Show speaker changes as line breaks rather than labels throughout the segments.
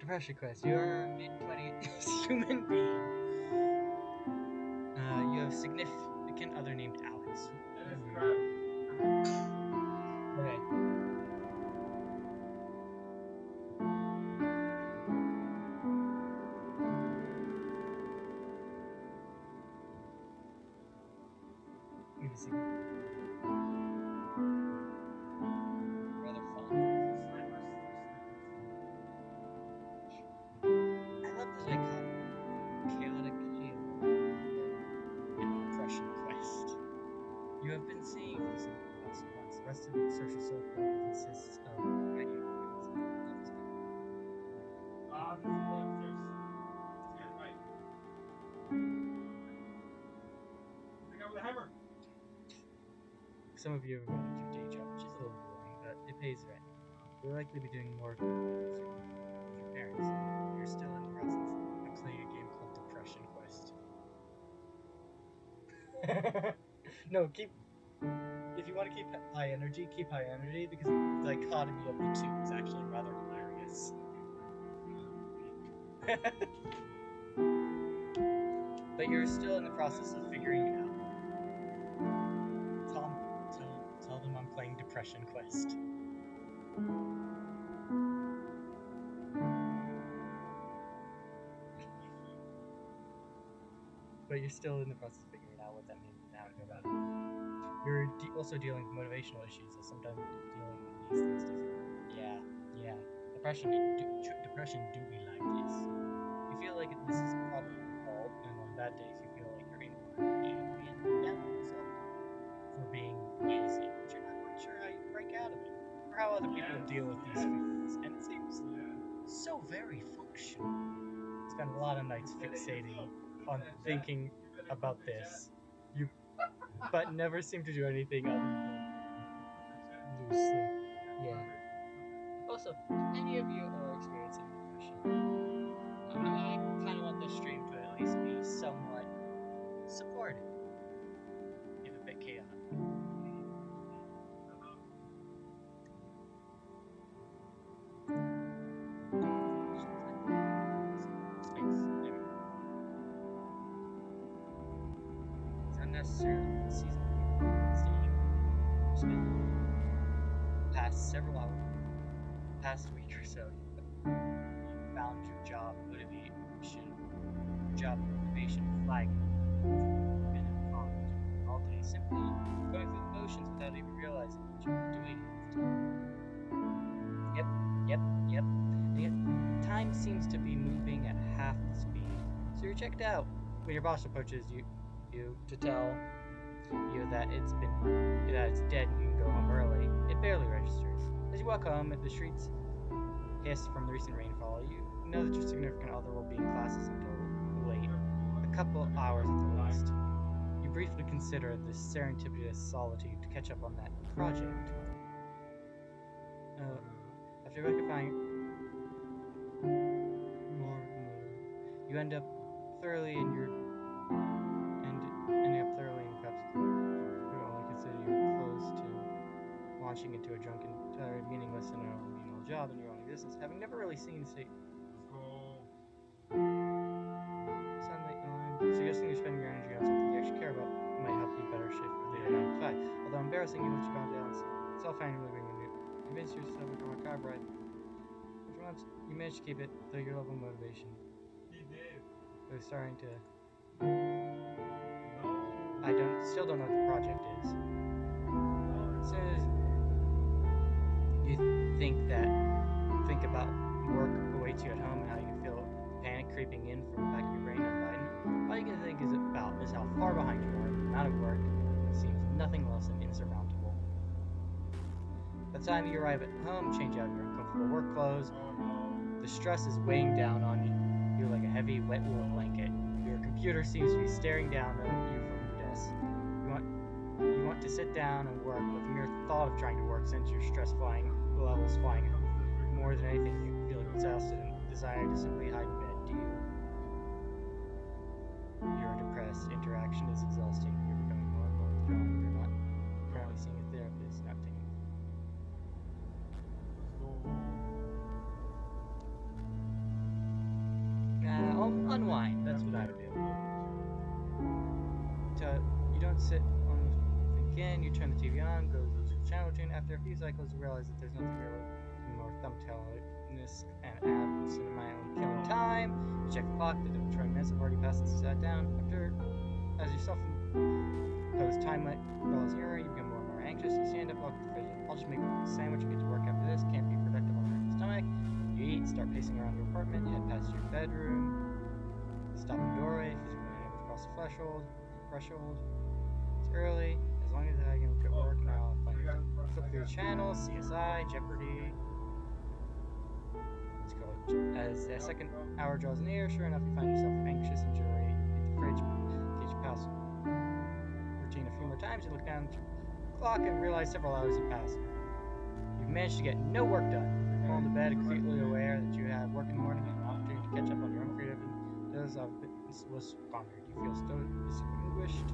Depression quest. You are a mid-20s human being. You have a significant other named Alex. Okay. Let me see. Rather fun. I love the dichotomy. Chaotic chaos and depression quest. You have been seeing these over the past few months. The rest of your social circle consists of many friends and others. Some of you have gone into your day job, which is a little boring, but it pays rent. You'll likely be doing more good with your parents. You're still in the process of playing a game called Depression Quest. No, if you want to keep high energy, keep high energy, because the dichotomy of the two is actually rather hilarious. But you're still in the process of figuring it out. Tell them I'm playing Depression Quest. But you're still in the process of figuring out what that means and how to go about it. You're also dealing with motivational issues, as sometimes dealing with these things doesn't. Yeah. Depression do be like this. You feel like this is probably your fault, and on bad days you feel like you're angry and down on yourself for being lazy, but you're not quite sure how you break out of it, or how other people deal with these feelings, and it seems so very functional. Spend a lot of nights fixating on thinking about this, but never seem to do anything other than lose sleep. Yeah. Also, if any of you are experiencing depression, I kind of want this stream to at least be somewhat supportive, if a bit chaotic. It's unnecessarily seasonal staying spent past week or so, you found your job motivation flagging. You've been in college all day, simply going through the motions without even realizing what you're doing. Yep. And yet, time seems to be moving at half the speed. So you're checked out. When your boss approaches you to tell you that it's dead and you can go home early, it barely registers. As you walk home, the streets hiss from the recent rainfall. You know that your significant other will be in classes until late, a couple hours at the least. You briefly consider this serendipitous solitude to catch up on that project. After rectifying more, you end up thoroughly in perhaps you only consider you close to launching into a drunken, tired, meaningless, and menial job in your own existence, having never really seen sunlight suggesting you're spending your energy on something you actually care about might help you better shift with the 9 to 5. Although embarrassing you let you calm down, it's all fine living when you convince yourself from a car ride. For once, you managed to keep it, though your level of motivation. They're starting to. I still don't know what the project is. As soon as you think about work awaits you at home and how you feel panic creeping in from the back of your brain and all you can think is how far behind you are. The amount of work seems nothing less than insurmountable. By the time you arrive at home, change out your uncomfortable work clothes. The stress is weighing down on you. You're like a heavy, wet wool blanket. Your computer seems to be staring down at you from your desk. You want to sit down and work, but the mere thought of trying to work sends your stress levels flying. More than anything, you feel exhausted and desire to simply hide in bed. You're depressed. Interaction is exhausting. You're becoming more and more withdrawn. You're not currently seeing a therapist. Not taking. don't sit on the again. You turn the TV on, go to the channel tune. After a few cycles, you realize that there's nothing really more thumbtailiness and absent-mindedly killing time. You check the clock. The 20 minutes have already passed since you sat down. As your self-imposed time limit follows your, you become more and more anxious. You stand up, walk to the fridge. I'll just make a sandwich and get to work after this. Can't be productive on your empty stomach. You eat, start pacing around your apartment, head past your bedroom, stop in the doorway. If you're able to cross the threshold. It's early. As long as I can look at work now, I'll find it. Flip through the channels, CSI, Jeopardy. Let's go. As the second hour draws near, sure enough, you find yourself anxious and jittery. You beat the fridge, in case you pass routine a few more times. You look down the clock and realize several hours have passed. You've managed to get no work done. You fall into bed, acutely aware that you have work in the morning and an opportunity to catch up on your own creative endeavors. This was squandered. You feel so distinguished.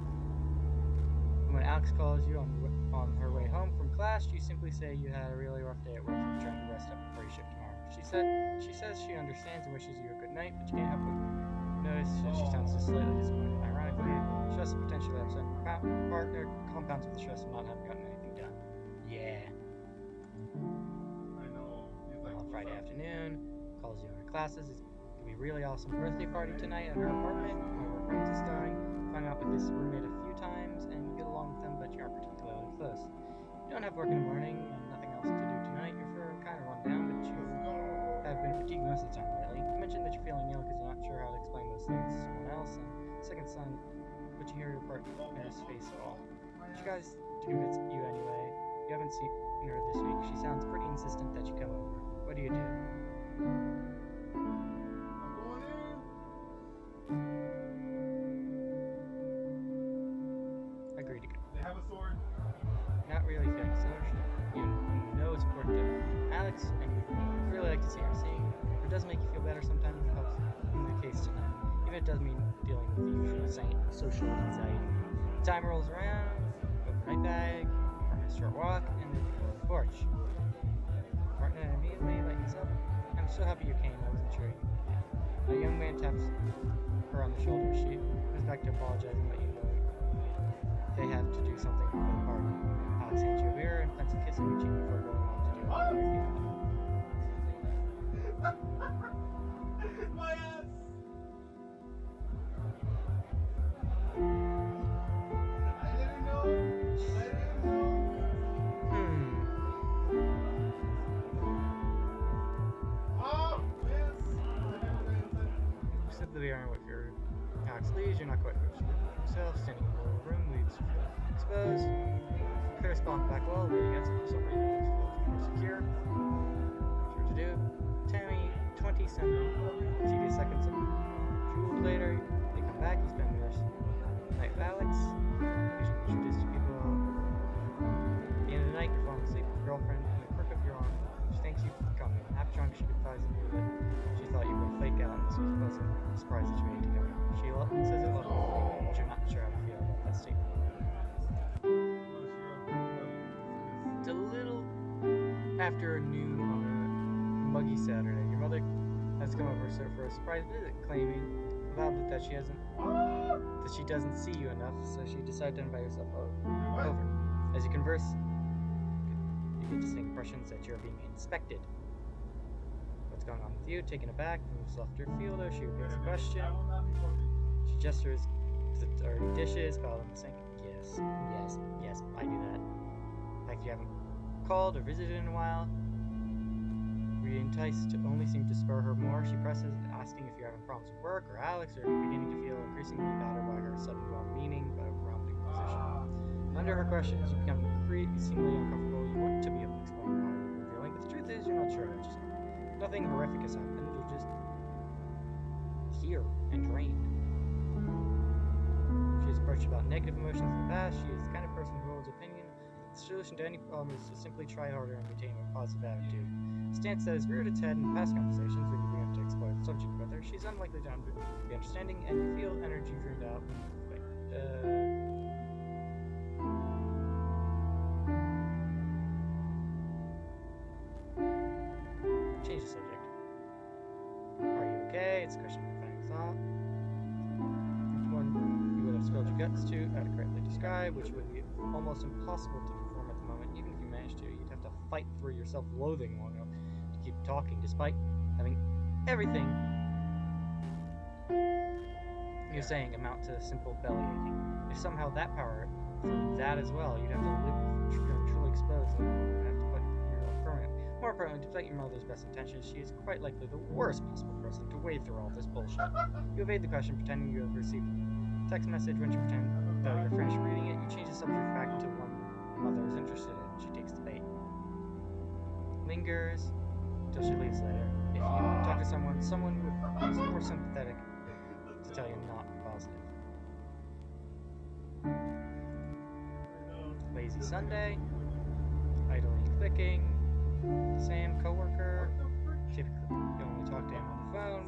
When Alex calls you on her way home from class, you simply say you had a really rough day at work and you're trying to rest up before you shift tomorrow. She says she understands and wishes you a good night, but you can't help but notice that she sounds just slightly disappointed. Ironically, stress of potentially upset partner compounds with the stress of not having gotten anything done. Yeah.
I know.
On Friday afternoon, calls you on her classes. It's gonna be a really awesome birthday party tonight at her apartment. One of her friends is starring. Find out with this roommate a few times, and you get along with them, but you aren't particularly close. You don't have work in the morning and nothing else to do tonight. You're kind of run down, but you have been fatigued most of the time, really. You mentioned that you're feeling ill because you're not sure how to explain those things to someone else, and second son, but you hear your partner's face fall. She tries to convince you anyway. You haven't seen her this week. She sounds pretty insistent that you come over. What do you do? Agreed to go.
They have a sword.
Not really feeling social. You know it's important to Alex, and you really like to see her. Seeing her does make you feel better sometimes. It helps in the case tonight. Even if it does mean dealing with the usual social anxiety. Time rolls around, open night bag, a short walk, and then you go on the porch. Partner immediately lightens up. I'm so happy you came. I wasn't sure you would. A young man taps her on the shoulder. She goes back to apologizing, but you know they have to do something for the party. Alex hands you a beer and plants a kiss on your cheek before going on to do it.
My ass. I didn't know. Oh, yes.
You sip the beer and wait for Alex leaves. You're not quite sure yourself. Standing in the middle of the room leaves you feel exposed. Clear spawn back wall, leading against it for some reason. You feel more secure. Sure to do. 20 some tedious seconds. A few minutes later, they come back. You spend the rest of the night with Alex. You introduce to people. At the end of the night, you're falling asleep with your girlfriend in the crook of your arm. She thanks you for coming. Half drunk, she confides in you that she thought you were a flake out, and this was a pleasant surprise that you made to come out. She says it lovingly, but you're not sure how to feel about that statement. It's a little after noon on a muggy Saturday. Your mother has come over for a surprise visit, claiming loudly that she doesn't see you enough, so she decided to invite herself over. As you converse, you get distinct impressions that you're being inspected. What's going on with you? Taken aback, moves left her fielder. She repeats the question. She gestures to the dirty dishes, piled in the sink. Yes, I do that. In fact, you haven't called or visited in a while. Re-enticed to only seem to spur her more. She presses, asking if you're having problems with work or Alex, or beginning to feel increasingly battered by her sudden well-meaning but overwhelming position. Under her questions, you become increasingly uncomfortable. You want to be able to explain how you're feeling, but the truth is, you're not sure. Just nothing horrific has happened. You're just here and drained. She has approached about negative emotions in the past. She is the kind of person who holds opinion. The solution to any problem is to simply try harder and maintain a positive attitude. A stance that has reared its head in past conversations when you begin to explore the subject with her. She's unlikely to be understanding, and you feel energy drained out when you think, change the subject. Are you okay? It's a question of finding thought. Which one you would have spilled your guts to correctly describe, which would be almost impossible to perform at the moment. Even if you managed to, you'd have to fight through your self-loathing long enough to keep talking, despite having everything you're saying amount to simple belly aching. If somehow that power flew that as well, you'd have to live truly exposed and have to put your life permanent. More importantly, despite your mother's best intentions, she is quite likely the worst possible person to wade through all this bullshit. You evade the question, pretending you have received a text message. When you pretend though you're finished reading it, you change the subject back to one mother is interested in. She takes the bait. Lingers till she leaves later. If you talk to someone who is more sympathetic to tell you not positive. Lazy Sunday, idly clicking, Sam, coworker, typically you only talk to him on the phone,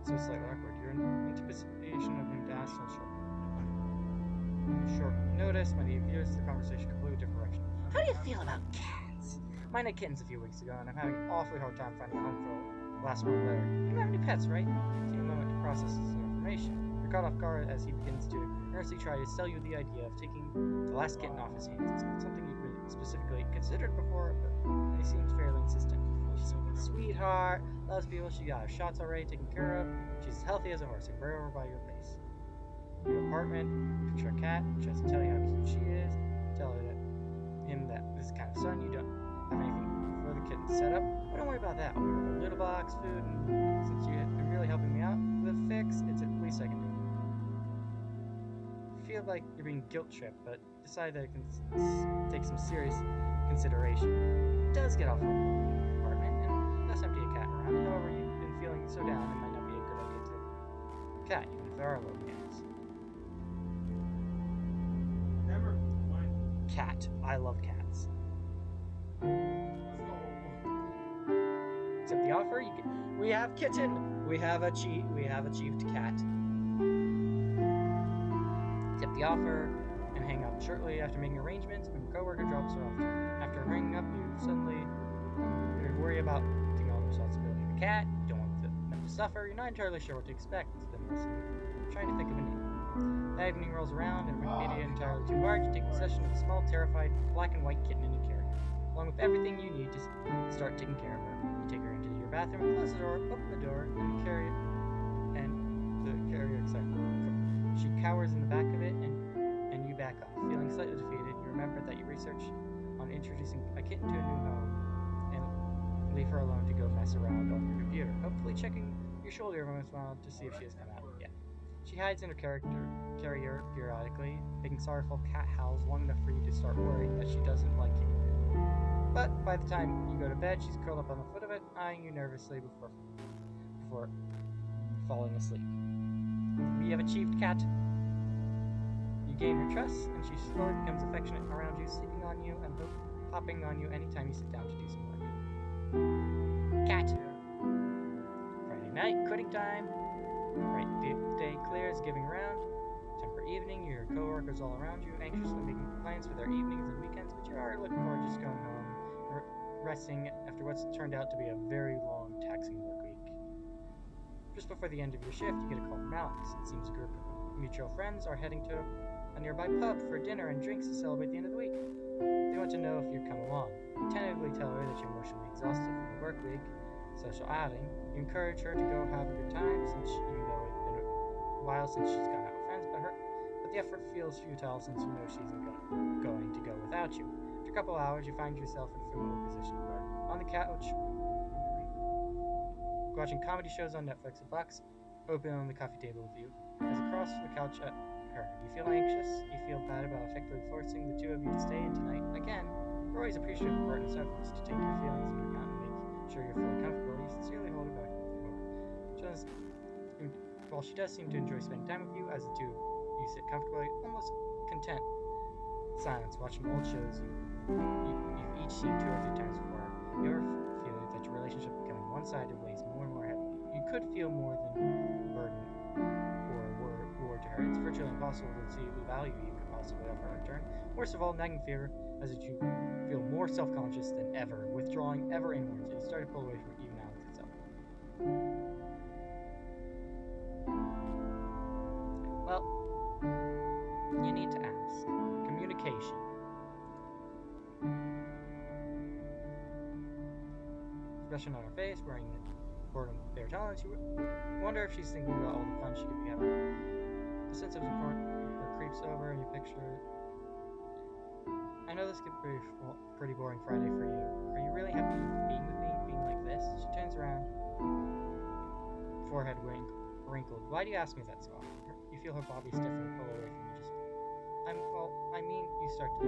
so it's slightly awkward. You're in anticipation of him to ask on short notice when he veers the conversation completely different direction. How do you feel about cats? Mine had kittens a few weeks ago, and I'm having an awfully hard time finding a home for the last one later. You don't have any pets, right? Take a moment to process this information. You're caught off guard as he begins to earnestly try to sell you the idea of taking the last kitten off his hands. It's not something you've really specifically considered before, but he seems fairly insistent. She's a sweetheart, loves people, she got her shots already taken care of, she's as healthy as a horse, and right over by your place. Your apartment, picture a cat, tries to tell you how cute she is, tell him that this is kind of son, you don't have anything for the kitten set up. But don't worry about that. I'll give her a litter box, food, and since you've been really helping me out with a fix, it's at least I can do. You feel like you're being guilt tripped, but decide that it can take some serious consideration. It does get off the apartment, and thus empty a cat around. However, you've been feeling so down, it might not be a good idea to cat, even if there are low hands.
Never mind.
Cat. I love cats. Accept the offer. We have kitten. We have achieved cat. Accept the offer and hang up shortly after making arrangements when your coworker drops her off. After hanging up, you suddenly worry about taking all the responsibility of the cat. You don't want them to suffer. You're not entirely sure what to expect. Then you're trying to think of a name. That evening rolls around, and when you made it entirely too hard, you take possession of a small, terrified black and white kitten in a carrier, along with everything you need to start taking care of her. You take her into your bathroom, close the door, open the door, and the carrier excited. She cowers in the back of it, and you back off. Feeling slightly defeated, you remember that you researched on introducing a kitten to a new home, and leave her alone to go mess around on your computer, hopefully checking your shoulder every once in a while to see if she has come out yet. She hides in her carrier periodically, making sorrowful cat howls long enough for you to start worrying that she doesn't like you. But by the time you go to bed, she's curled up on the foot of it, eyeing you nervously before falling asleep. We have achieved cat. You gain her trust, and she slowly becomes affectionate around you, sleeping on you and hopping on you anytime you sit down to do some work. Cat. Friday night, quitting time. Right day clears, giving round. Time for evening, your coworkers all around you, anxiously making plans for their evenings and weekends, but you're already looking forward to just going home and resting after what's turned out to be a very long, taxing work week. Just before the end of your shift, you get a call from Alex. It seems a group of mutual friends are heading to a nearby pub for dinner and drinks to celebrate the end of the week. They want to know if you'd come along. You tentatively tell her that you're emotionally exhausted from the work week, social outing. You encourage her to go have a good time, even though it's been a while since she's gone out with friends, but the effort feels futile since you know she's going to go without you. After a couple hours, you find yourself in a familiar position. You are on the couch, watching comedy shows on Netflix, a box open on the coffee table with you, as across the couch at her. You feel anxious, you feel bad about effectively forcing the two of you to stay in tonight. Again, you're always appreciative of partner's efforts to take your feelings into account and make sure you're fully comfortable. You sincerely hold her back. While she does seem to enjoy spending time with you, as the two of you sit comfortably, almost content silence, watching old shows you've each seen 2 or 3 times before, you ever feel that your relationship becoming one-sided weighs more and more heavy. You could feel more than burden or war to her. It's virtually impossible to see the value you could possibly offer in return. Worst of all, nagging fear as you feel more self-conscious than ever, withdrawing ever inwards, and you start to pull away from even Alex itself. Well, You need to ask. Communication. Expression on her face, wearing the boredom of bare talents. You wonder if she's thinking about all the fun she could be having. The sense of importance creeps over and you picture. I know this could be a pretty boring Friday for you. Are you really happy being with me, being like this? She turns around, forehead wrinkled. Why do you ask me that so often? You feel her body stiffen and pull away from you. I mean, you start to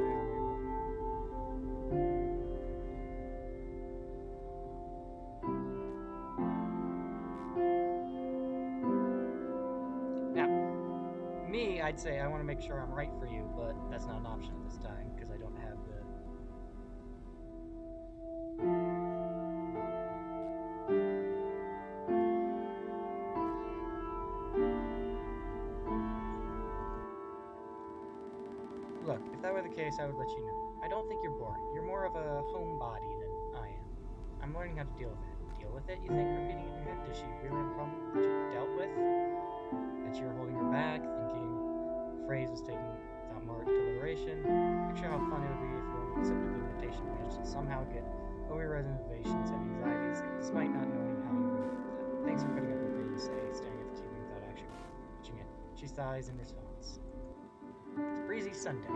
Now, me, I'd say I want to make sure I'm right for you, but that's not an option at this time because I don't have the. Look, if that were the case, I would let you know. I don't think you're boring. You're more of a homebody than I am. I'm learning how to deal with it. Deal with it, you think? Repeating in your head. Does she really have a problem that you dealt with? That you were holding her back, thinking the phrase was taken without more deliberation? Picture how fun it would be if you only accepted the invitation and managed to somehow get over your reservations and anxieties, despite not knowing how you would deal with it. Thanks for putting up with me, you say, staring at the TV without actually watching it. She sighs in response. It's a breezy Sunday.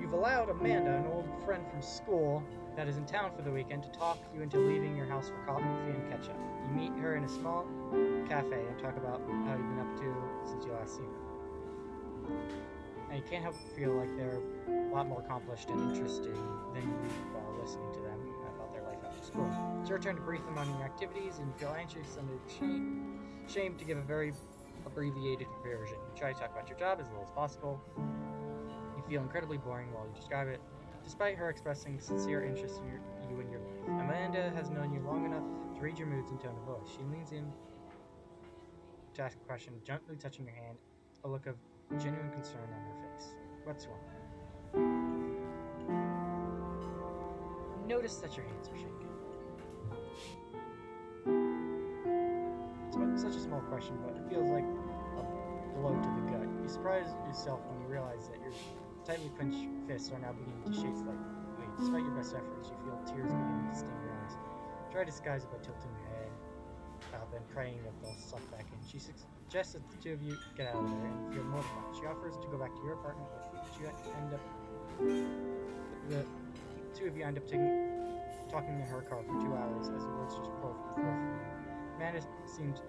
You've allowed Amanda, an old friend from school that is in town for the weekend, to talk you into leaving your house for coffee and catch up. You meet her in a small cafe and talk about how you've been up to since you last seen her. And you can't help but feel like they're a lot more accomplished and interesting than you while listening to them about their life after school. It's your turn to brief them on your activities, and you feel anxious and ashamed to give a very abbreviated version. You try to talk about your job as little as possible. You feel incredibly boring while you describe it, despite her expressing sincere interest in you and your life. Amanda has known you long enough to read your moods and tone of voice. She leans in to ask a question, gently touching your hand, a look of genuine concern on her face. What's wrong? Notice that your hands are shaking. It's such a small question, but it feels like a blow to the gut. You surprise yourself when you realize that your tightly clenched fists are now beginning to shake slightly. Despite your best efforts, you feel tears beginning to sting your eyes. Try to disguise it by tilting your head up and praying that they'll suck back in. She suggests that the two of you get out of there and feel mortified. She offers to go back to your apartment with you, but the two of you end up talking in her car for 2 hours as the words just pour from the floor from you. Amanda seemed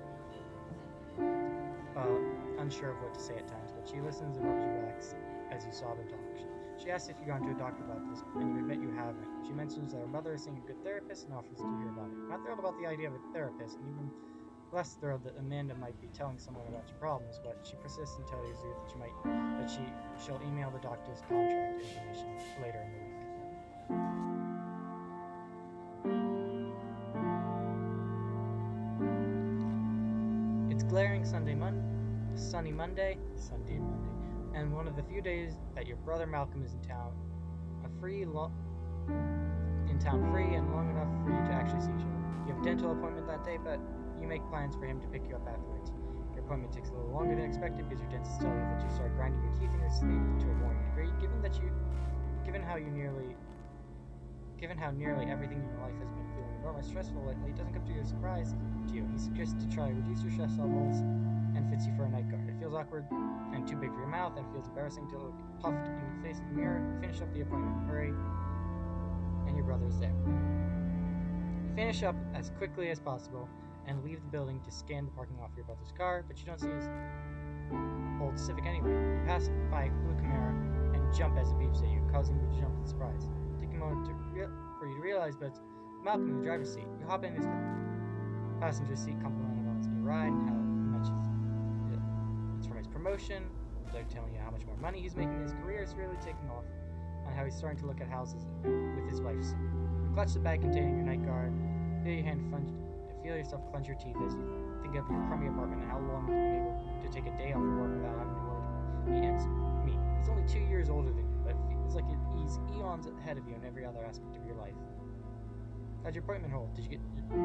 unsure of what to say at times, but she listens and rubs your backs as you sob and talk. She asks if you've gone to a doctor about this, and you admit you haven't. She mentions that her mother is seeing a good therapist and offers to hear about it. Not thrilled about the idea of a therapist, and even less thrilled that Amanda might be telling someone about your problems, but she persists and tells you that she'll email the doctor's contract information later in the week. It's glaring sunny Monday, and one of the few days that your brother Malcolm is in town, free and long enough for you to actually see each other. You have a dental appointment that day, but you make plans for him to pick you up afterwards. Your appointment takes a little longer than expected because your dentist tells you that you started grinding your teeth in your sleep to a warning degree. Given how nearly everything in your life has been feeling enormously stressful lately, it doesn't come to you as a surprise to you. He suggests to try to reduce your stress levels and fits you for a night guard. It feels awkward and too big for your mouth, and it feels embarrassing to look puffed in the face of the mirror. You finish up the appointment in a hurry, and your brother is there. You finish up as quickly as possible and leave the building to scan the parking lot for your brother's car, but you don't see his old Civic anyway. You pass by a blue Camaro and jump as it beeps at you, causing you to jump in surprise. Take a moment for you to realize, but it's Malcolm in the driver's seat. You hop in his passenger seat, complimenting him on his new ride and how much it's from his promotion. They're telling you how much more money he's making. His career is really taking off, and how he's starting to look at houses with his wife soon. You clutch the bag containing your night guard, feel yourself clench your teeth as you think of your crummy apartment and how long you've been able to take a day off of work without having to worry about ends meet. He's only 2 years older than you, but it feels like he's eons ahead of you in every other aspect of your life. How'd your appointment hold? Did you get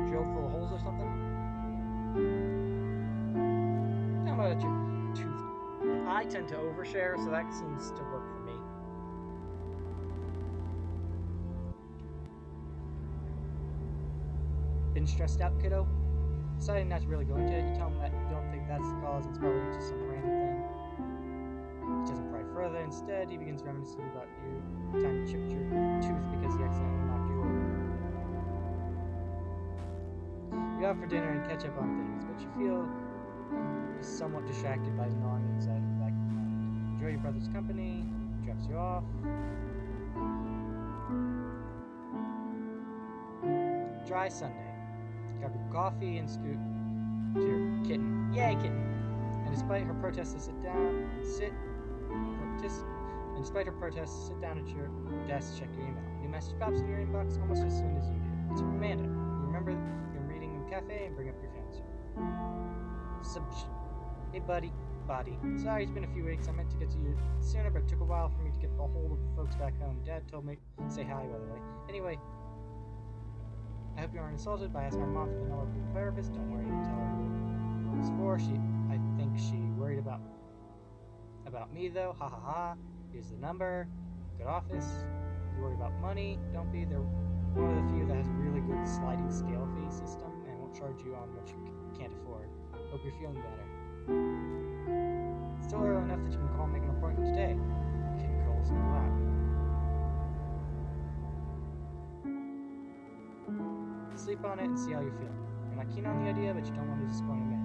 drilled full of holes or something? How about your I tend to overshare, so that seems to work for me. Been stressed out, kiddo? Deciding not to really go into it, you tell him that you don't think that's the cause, it's probably just some random thing. He doesn't pry further. Instead, he begins reminiscing about you. The time you chipped your tooth because he accidentally knocked you over. You go out for dinner and catch up on things, but you feel somewhat distracted by the gnawing anxiety in the back of your mind. Enjoy your brother's company. He drops you off. Dry Sunday. Grab your coffee and scoot to your kitten. Yay, kitten! And despite her protests to sit down at your desk, check your email. New message pops in your inbox almost as soon as you do. It's from Amanda. You remember you're reading in the cafe and bring up your fancy. Hey buddy, body. Sorry, it's been a few weeks. I meant to get to you sooner, but it took a while for me to get a hold of the folks back home. Dad told me to say hi, by the way. Anyway, I hope you aren't insulted by asking my mom for the number of the therapist. Don't worry, I'll tell her who it's for. I think she worried about me though. Ha ha ha. Here's the number. Good office. If you're worried about money, don't be. They're one of the few that has a really good sliding scale fee system and won't charge you on what you can't afford. Hope you're feeling better. It's still early enough that you can call and make an appointment today. Kitten curls in your lap. Sleep on it and see how you feel. You're not keen on the idea, but you don't want to disappoint Amanda.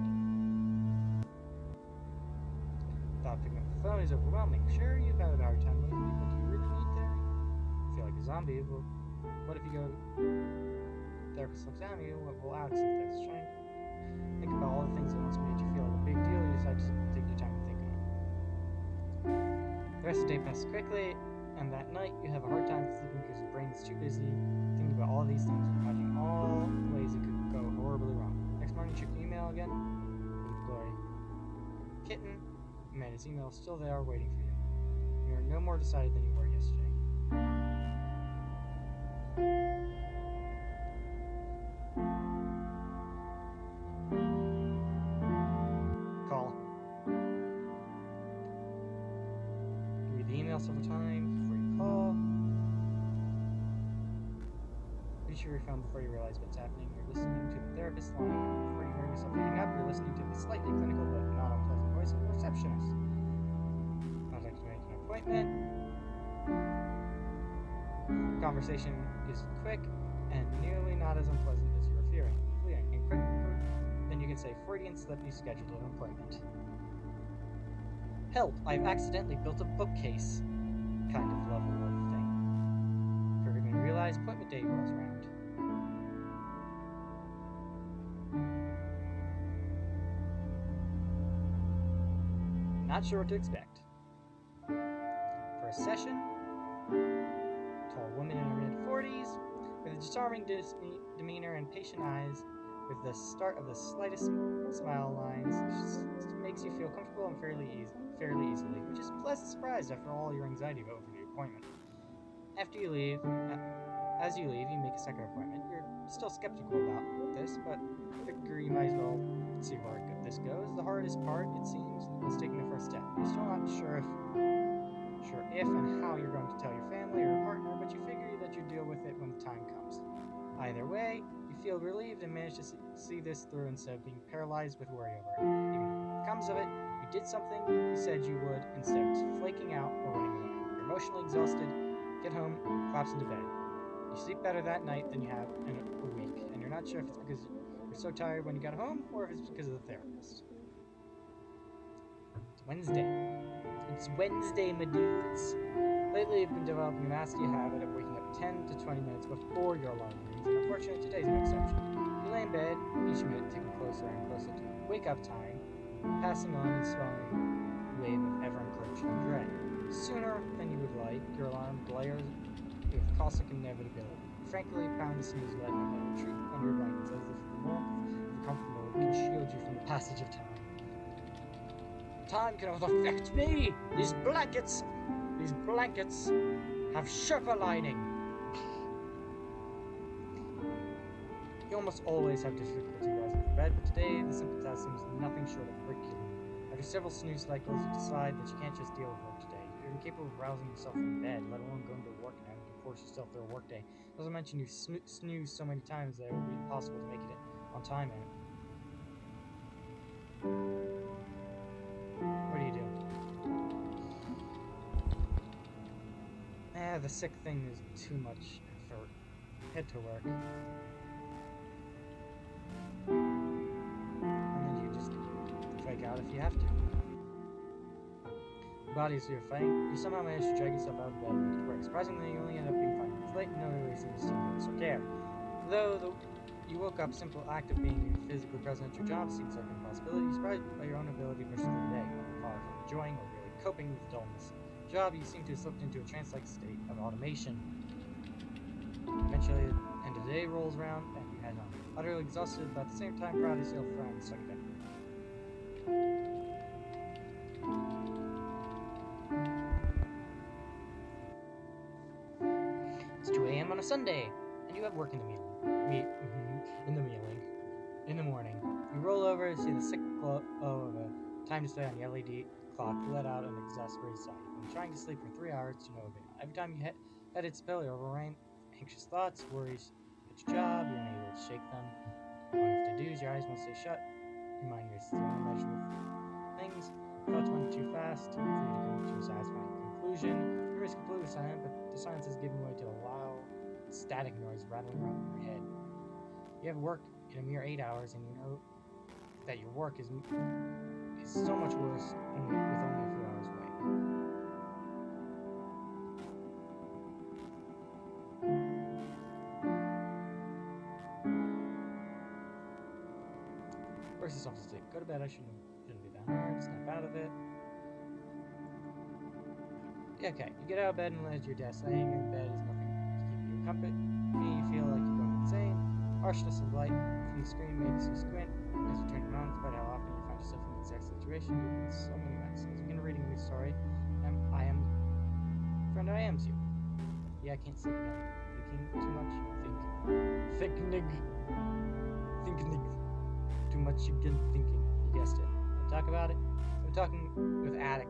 Thought picking up the phone is overwhelming. Sure, you've had a hard time lately, but do you really need therapy? I feel like a zombie. Well, what if you go therapist looks at you? Well, Alex, if that's trying to think about all the things that once made you feel like a big deal, you decide to take your time to think about it. The rest of the day passes quickly, and that night you have a hard time sleeping because your brain is too busy thinking about all these things and imagining all ways it could go horribly wrong. Next morning, check your email again. Glory. Kitten. Amanda's email is still there waiting for you. You are no more decided than you were yesterday. Call. Read the email several times before you call. Reach your phone before you realize what's happening. You're listening to the therapist's line. Before you hear yourself hang up, you're listening to the slightly clinical but not unpleasant voice of the receptionist. I'd like to make an appointment. The conversation is quick and nearly not as unpleasant as you were fearing. And quick, then you can say Freudian slip, you scheduled an appointment. Help, I've accidentally built a bookcase. Kind of level of thing. Before you even realize, appointment day rolls around. Not sure what to expect. For a session, tall woman in her mid-40s, with a disarming demeanor and patient eyes, with the start of the slightest smile lines, just makes you feel comfortable and fairly easily, which is a pleasant surprise after all your anxiety about the appointment. As you leave, you make a second appointment. You're still skeptical about this, but figure you might as well see where this goes. The hardest part, it seems, was taking the first step. You're still not sure if and how you're going to tell your family or your partner, but you figure that you deal with it when the time comes. Either way, you feel relieved and manage to see this through instead of being paralyzed with worry over it. Even if it comes of it, you did something you said you would instead of flaking out or running away. You're emotionally exhausted, get home, collapse into bed. You sleep better that night than you have in a week, and you're not sure if it's because you're so tired when you got home or if it's because of the therapist. It's Wednesday. It's Wednesday, my dudes. Lately, you've been developing a nasty habit of waking up 10 to 20 minutes before your alarm rings, and unfortunately, today's no exception. You lay in bed, each minute taking closer and closer to wake-up time, passing on the swelling wave of ever-encroaching dread. Sooner than you would like, your alarm blares with caustic inevitability. Frankly, pound the snooze button and retreat under your blankets as if the warmth of the comfortable can shield you from the passage of time. Time cannot affect me! These blankets have Sherpa lining! You almost always have difficulty rising from bed, but today the symptom test seems nothing short of Herculean. After several snooze cycles, you decide that you can't just deal with work today. You're incapable of rousing yourself from bed, let alone going to work and having to force yourself through a workday. Not to mention you've snoozed so many times that it would be impossible to make it on time. What do you do? The sick thing is too much effort. Head to work. And then you just fake out if you have to. Your body is your fighting. You somehow manage to drag yourself out of bed and make it work. Surprisingly, you only end up being 5 minutes late. No one really seems to notice or care. Though you woke up, simple act of being physically present at your job seems like an impossibility. You're surprised by your own ability to push through the day, whether far from enjoying or really coping with dullness. Job, you seem to have slipped into a trance-like state of automation. Eventually, the end of the day rolls around, and you head home. Utterly exhausted, but at the same time proud of yourself for having stuck it out. It's 2 a.m. on a Sunday, and you have work in the morning. You roll over and see the sick glow of a time display on the LED clock let out an exasperated sigh. You've been trying to sleep for 3 hours to no avail. Every time you head its pillar overrain, anxious thoughts, worries at your job, you're unable to shake them. Wondering if to do's, your eyes won't stay shut. Your mind races through unimaginable things. Thoughts run too fast for you to come to a satisfying conclusion. Your room is completely silent, but the silence is giving way to a loud, static noise rattling around in your head. You have work in a mere 8 hours, and you know that your work is so much worse with only a few hours away. Force yourself to sleep. Go to bed. I shouldn't be that hard. Snap out of it. Okay, you get out of bed and head to your desk. Laying in bed is nothing to keep you company. You feel like you're going insane. Harshness of light from the screen makes you squint as you turn it on, despite how often you find yourself in the exact situation. You've been so many nights. As you begin reading a new story, I am you. Yeah, I can't sleep again. Thinking too much. Thinking. Too much again thinking. You guessed it. I'll talk about it. I've been talking with Attic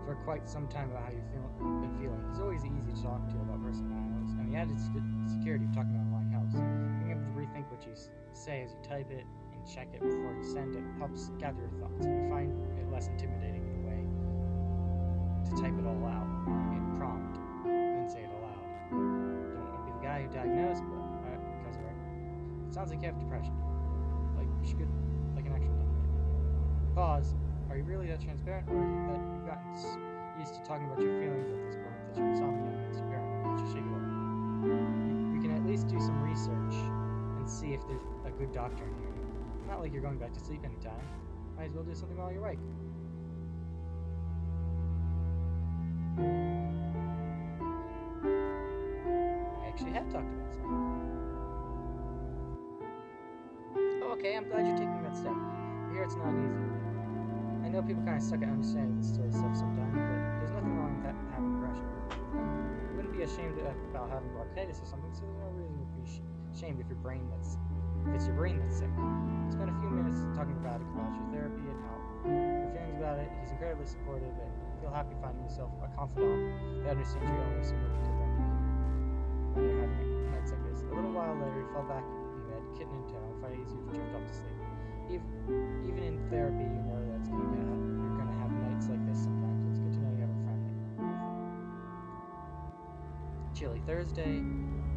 for quite some time about how you've been feeling. He's always easy to talk to about personal matters, and the added security of talking online helps. Being able to rethink what you say as you type it and check it before you send it helps gather your thoughts, and you find it less intimidating in a way to type it all out in prompt than say it aloud. Don't want to be the guy who diagnosed, but because of it. It sounds like you have depression. Like you should get like an action plan. Pause. Are you really that transparent, or that you've gotten used to talking about your feelings at this point that your insomnia makes you paranoid that you shake it off? We can at least do some research and see if there's a good doctor in here. Not like you're going back to sleep anytime. Might as well do something while you're awake. I actually have talked about something. Oh, okay, I'm glad you're taking that step. I hear it's not easy. I know people kind of suck at understanding this sort of stuff sometimes, but there's nothing wrong with having depression. You wouldn't be ashamed about having bronchitis or something, so there's no reason to be ashamed if it's your brain that's sick. Spend a few minutes talking about your therapy and how your feelings about it. He's incredibly supportive, and you feel happy finding yourself a confidant that understands your illness and willing to lend you when you're having nights like this. A little while later, you fell back in bed, kitten in tow, and find it easier to drift off to sleep. Even in therapy, you know that you're gonna have nights like this sometimes. It's good to know you have a friend like that. Chilly Thursday,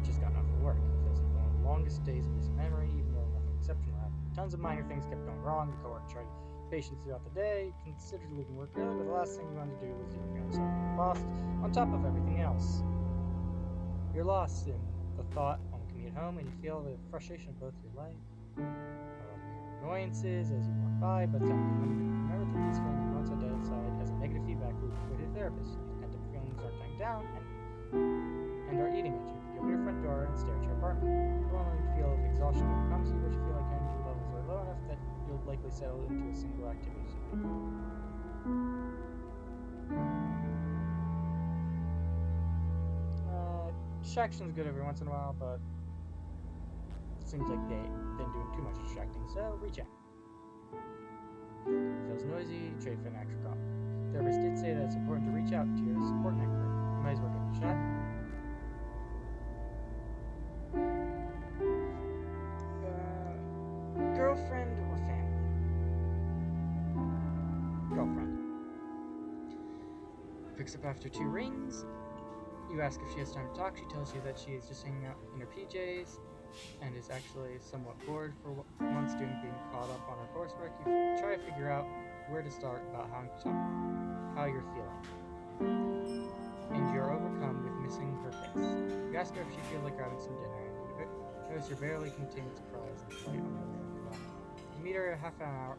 just gotten off of work. It feels like one of the longest days in recent memory, even though nothing exceptional happened. Tons of minor things kept going wrong. The coworker tried patience throughout the day, considered leaving work early, but the last thing you want to do was your feelings of lost on top of everything else. You're lost in the thought on the commute home, and you feel the frustration of both your life. Annoyances as you walk by, but then remember that these feelings are once identified as a negative feedback loop with your therapist. These pent-up feelings are dying down and are eating at you. You open your front door and stare at your apartment. You normally feel exhaustion overcomes you, but you feel like your energy levels are low enough that you'll likely settle into a single activity. Distraction's good every once in a while, but seems like they've been doing too much distracting, so reach out. you trade for an actual copy. The therapist did say that it's important to reach out to your support network. You might as well give it a shot. Girlfriend or family? Girlfriend. Picks up after 2 rings. You ask if she has time to talk. She tells you that she is just hanging out in her PJs and is actually somewhat bored for once being caught up on her coursework. You try to figure out where to start about how you're feeling. And you're overcome with missing her face. You ask her if she feels like grabbing some dinner, and you notice your barely contained surprise and delight on the way out. You meet her half an hour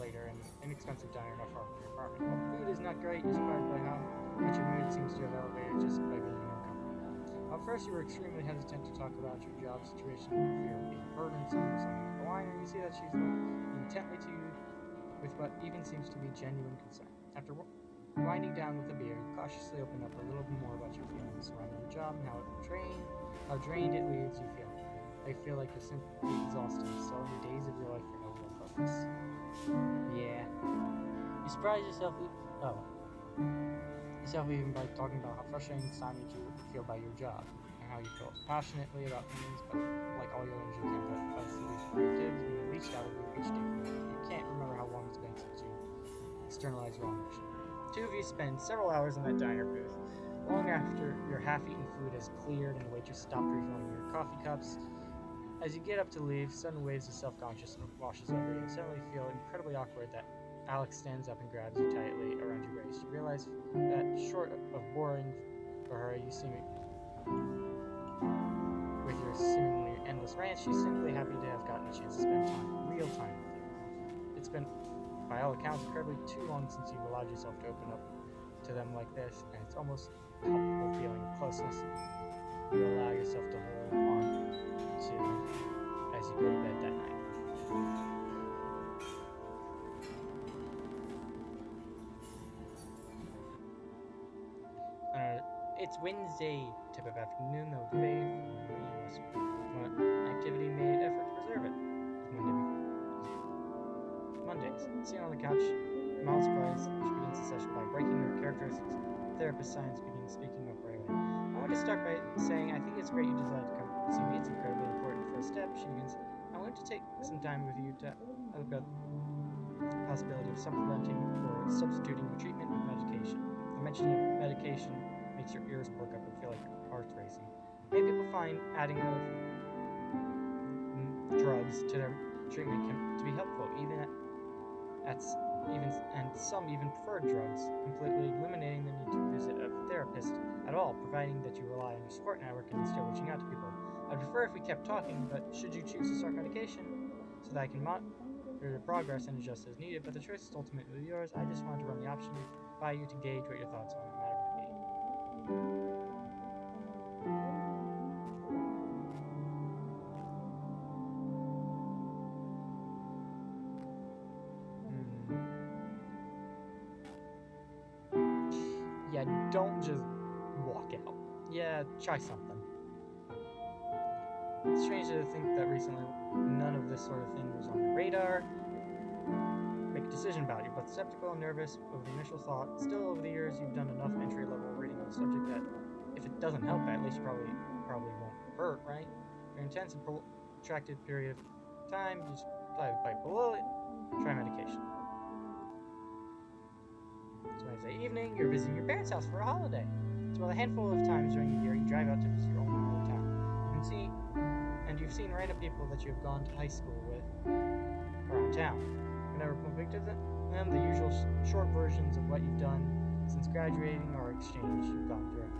later in an inexpensive diner not far from your apartment. While the food is not great, you're surprised by how much your mood seems to have elevated just by being in her company. At first, you were extremely hesitant to talk about your job situation for fear of being burdensome or something like the wine, and you see that she's looking intently to you with what even seems to be genuine concern. After winding down with a beer, you cautiously open up a little bit more about your feelings surrounding your job and how drained it leaves you feeling. I feel like you're simply exhausted, selling the days of your life for no real purpose. Yeah. You surprise yourself even by talking about how frustrating this time you feel by your job and how you feel passionately about things, but like all your energy can put us to these objectives being leached out of you each day from you can't remember how long it's been since you externalized your own mission. 2 of you spend several hours in that diner booth. Long after your half-eaten food has cleared and the waitress stopped refilling your coffee cups, as you get up to leave, sudden waves of self-consciousness washes over you and suddenly feel incredibly awkward that Alex stands up and grabs you tightly around your waist. You realize that short of boring for her, with your seemingly endless rant, she's simply happy to have gotten a chance to spend real time with you. It's been, by all accounts, incredibly too long since you've allowed yourself to open up to them like this, and it's almost a palpable feeling of closeness you allow yourself to hold on to as you go to bed that night. It's Wednesday, type of afternoon, though faith activity made effort to preserve it. Mondays. Sitting on the couch, mild surprise, she begins the session by breaking her characteristics. Therapist Science begins speaking up right away. I want to start by saying I think it's great you decided to come see me. It's an incredibly important first step. She begins. I want to take some time with you to look at the possibility of supplementing or substituting your treatment with medication. The mentioning of medication makes your ears perk up and feel like your heart's racing. Many people find adding of drugs to their treatment to be helpful, and some even prefer drugs, completely eliminating the need to visit a therapist at all, providing that you rely on your support network and still reaching out to people. I'd prefer if we kept talking, but should you choose to start medication so that I can monitor your progress and adjust as needed, but the choice is ultimately yours. I just wanted to run the option by you to gauge what your thoughts on the matter would be. Yeah, don't just walk out. Yeah, try something. It's strange to think that recently none of this sort of thing was on your radar. Make a decision about it. You're both skeptical and nervous over the initial thought. Still, over the years, you've done enough entry-level reading on the subject that if it doesn't help, at least probably won't hurt, right? For an intense and protracted period of time, you just bite below it. Try medication. It's Wednesday evening. You're visiting your parents' house for a holiday. It's one of a handful of times during the year you drive out to visit your own hometown. You've seen random people that you've gone to high school with around town. Whenever convicted of them, the usual short versions of what you've done since graduating or exchange you've gone through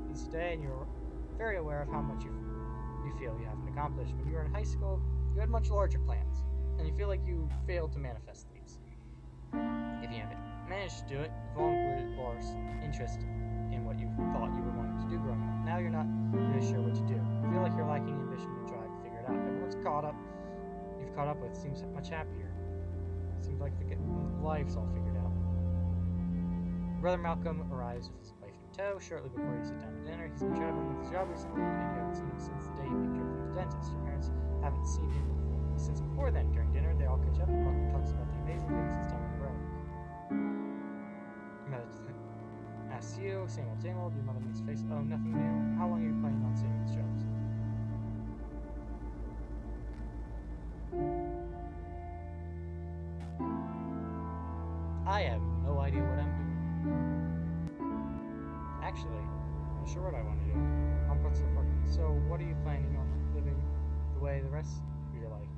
each day, and you're very aware of how much you feel you haven't accomplished. When you were in high school, you had much larger plans, and you feel like you failed to manifest these. If you haven't managed to do it, you've lost interest in what you thought you were wanting to do growing up. Now you're not really sure what to do. You feel like you're lacking ambition to try to figure it out. Everyone's you've caught up with seems much happier. Seems like life's all figured out. Brother Malcolm arrives with his wife in tow shortly before you sit down to dinner. He's been traveling with his job recently, and you haven't seen him since the day you picked you up from his dentist. Your parents haven't seen him since before then. During dinner, they all catch up, and Malcolm talks about the amazing things he's done with the road. same old. Your mother makes a face. Oh, nothing new. How long are you planning on staying with jobs? I have no idea what I'm doing. Actually, I'm not sure what I want to do. Mom puts the fork. So, what are you planning on living the way the rest of your life?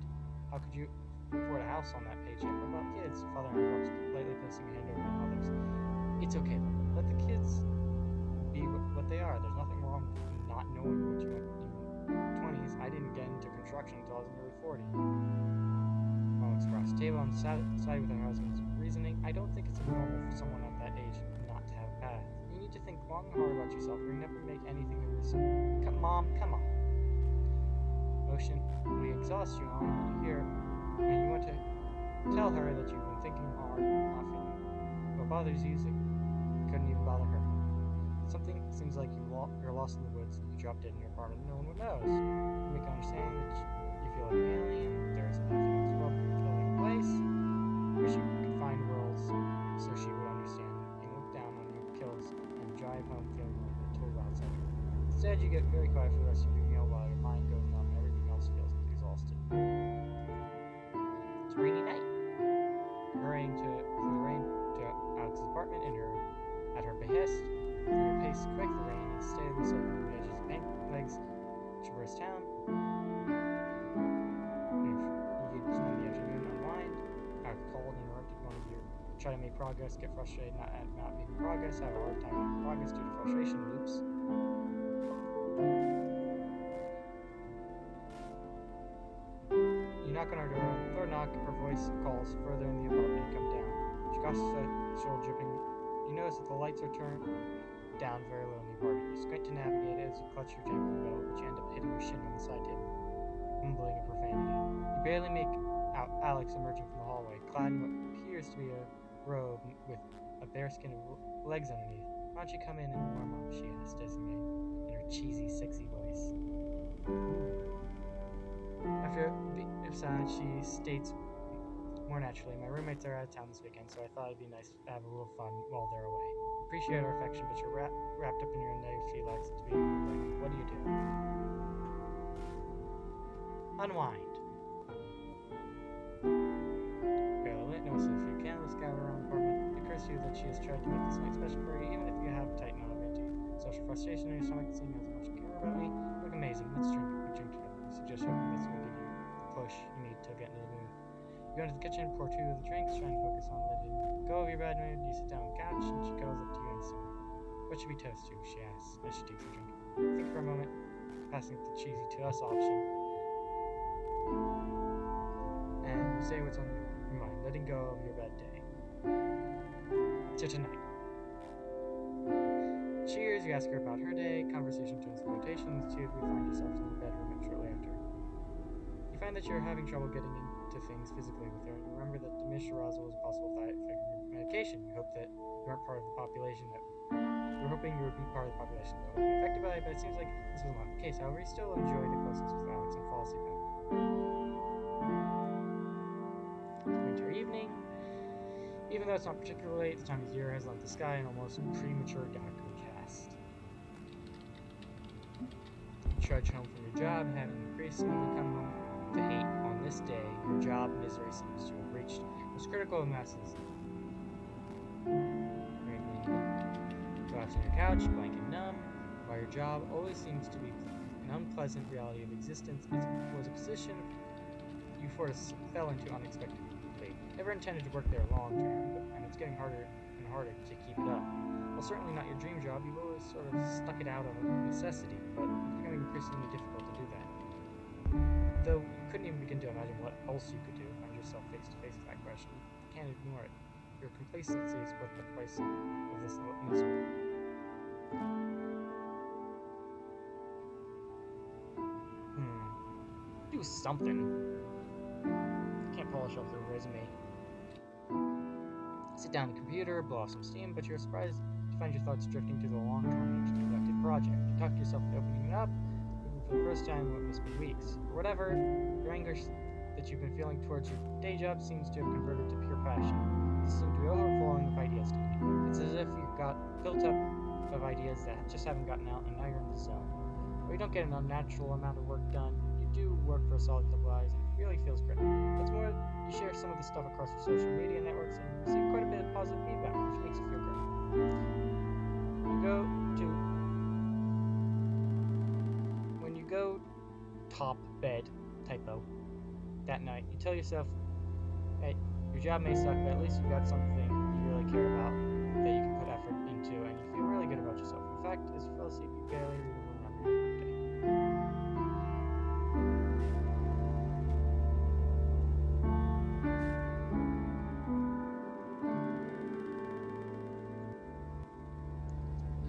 How could you afford a house on that paycheck? What about kids? Your father interrupts, politely placing a hand over your mother's. It's okay, though. Let the kids be what they are. There's nothing wrong with not knowing what you want in your 20s. I didn't get into construction until I was nearly 40. Mom looks across the table on the side with her husband's reasoning. I don't think it's normal for someone at that age not to have a path. You need to think long and hard about yourself, or you never make anything of yourself. Mom, come on. Motion, we exhaust you on here, and you want to tell her that you've been thinking hard, not feeling what bothers you, so you couldn't even bother her. Something seems like you're lost in the woods, you dropped dead in your apartment, no one knows. You make her understand that you feel like an alien, there's nothing in this world that feel like a place where she could find worlds, so she would understand. You look down on your kills and drive home feeling like a total outsider. Instead, you get very quiet for the rest of your meal while your mind goes numb and everything else feels exhausted. It's a rainy night. You're hurrying through the rain to Alex's apartment at her behest. Through your pace quick, the rain is steadily circling the edges of bank legs, traverse town. You could spend the afternoon unwind. Alex called and interrupted one of your try to make progress, get frustrated at not making progress, have a hard time making progress due to frustration loops. You knock on her door. Third knock, her voice calls further in the apartment. You come down. She crosses the threshold, dripping. You notice that the lights are turned down very low in the apartment. You squint to navigate it as you clutch your jangling belt, but you end up hitting your shin on the side table, mumbling a profanity. You barely make out Alex emerging from the hallway, clad in what appears to be a robe with a bearskin legs underneath. Why don't you come in and warm up? She asked Esme in her cheesy, sexy voice. After a bit of silence, she states more naturally, my roommates are out of town this weekend, so I thought it'd be nice to have a little fun while they're away. Appreciate our affection, but you're wrapped up in your negative feelings to be like, what do you do? Unwind. Lit notices a few candles scattered around the apartment. It occurs to you that she has tried to make this night special for you, even if you have a tight knot of into social frustration in your stomach, seeing as much you care about me. You look amazing. Let's drink together. You suggest hoping this will give you the push you need to get into the mood. You go into the kitchen, pour 2 of the drinks, trying to focus on letting go of your bad mood. You sit down on the couch, and she goes up to you instantly. What should we toast to? She asks as she takes a drink. Think for a moment, passing the cheesy to us option, and you say what's on your mind, letting go of your bad day. To tonight. Cheers, you ask her about her day. Conversation turns to quotations. The two of you find yourselves in the bedroom shortly after. You find that you're having trouble getting into things physically with her, and you remember that diminished arousal is a possible side effect of your medication. You hope that you aren't part of the population that you're hoping you would be part of the population that would be affected by it, but it seems like this was not the case. However, you still enjoy the closeness with Alex and fall asleep happily. Winter evening. Even though it's not particularly late, the time of year has left the sky an almost premature dark cast. You trudge home from your job, having increasingly come home to hate on this day. Your job misery seems to have reached most critical of masses. Collapse on your couch, blank and numb, while your job always seems to be an unpleasant reality of existence. It was a position you fell into unexpectedly. Never intended to work there long term, and it's getting harder and harder to keep it up. While certainly not your dream job, you've always sort of stuck it out of necessity, but it's becoming increasingly difficult to do that. Though you couldn't even begin to imagine what else you could do, find yourself face to face with that question. You can't ignore it. Your complacency is worth the price of this misery. Do something. Can't polish off the resume. Sit down at the computer, blow off some steam, but you're surprised to find your thoughts drifting to the long-term neglected project. You talk to yourself into opening it up, even for the first time in what must be weeks. Or whatever, your anger that you've been feeling towards your day job seems to have converted to pure passion. You seem to be overflowing with ideas today. It's as if you got built up of ideas that just haven't gotten out, and now you're in the zone. Where you don't get an unnatural amount of work done, you do work for a solid couple hours, and it really feels great. What's more, you share some of the stuff across your social media networks, and you see quite a bit of positive feedback, which makes you feel great. When you go top bed, typo, that night, you tell yourself, hey, your job may suck, but at least you've got something you really care about that you can put effort into, and you feel really good about yourself. In fact, as you fell asleep, you barely even remember your workday.